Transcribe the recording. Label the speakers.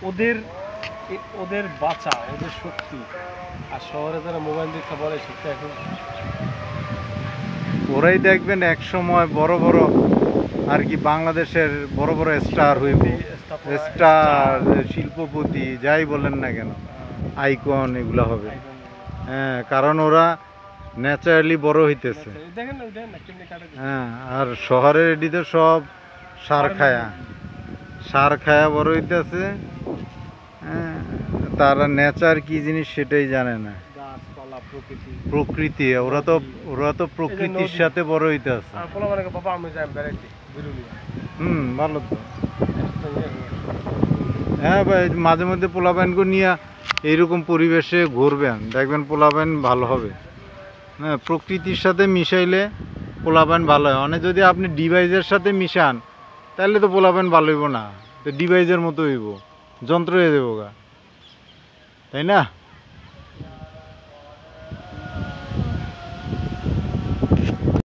Speaker 1: ওদের ওদের বাঁচা, ওদের শক্তি, আর শহরে যারা মোবাইল দেখতে বলে সেটা এখন
Speaker 2: ওরাই দেখবেন এক সময় বড় বড় আর কি বাংলাদেশের বড় বড় স্টার হইব, স্টার শিল্পপতি যাই বলেন না কেন, আইকন এগুলো হবে। হ্যাঁ, কারণ ওরা ন্যাচারালি বড় হইতেছে।
Speaker 1: দেখেন না, দেখেন না কেমনে কাটে।
Speaker 2: হ্যাঁ, আর শহরের এদিকে সব সার খায়া বড় হইতেছে। হ্যাঁ, তারা নেচার কি জিনিস সেটাই জানে না।
Speaker 1: গাছপালা,
Speaker 2: প্রকৃতি ওরা তো প্রকৃতির সাথে বড় হইতেছে।
Speaker 1: আর কোনো মানে বাবা আমি যাই বেড়াইতে বেরুলি।
Speaker 2: ভালো তো। হ্যাঁ ভাই, মাঝে মধ্যে পোলাপাইনকে নিয়ে এইরকম পরিবেশে ঘুরবেন, দেখবেন পোলাপাইন ভালো হবে। হ্যাঁ, প্রকৃতির সাথে মিশাইলে পোলাপাইন ভালো হয়। মানে যদি আপনি ডিভাইসের সাথে মিশান তাহলে তো পোলাপাইন ভালো হইব না, তো ডিভাইসের মতো হইব, যন্ত্র হয়ে দেবো গা, তাই না?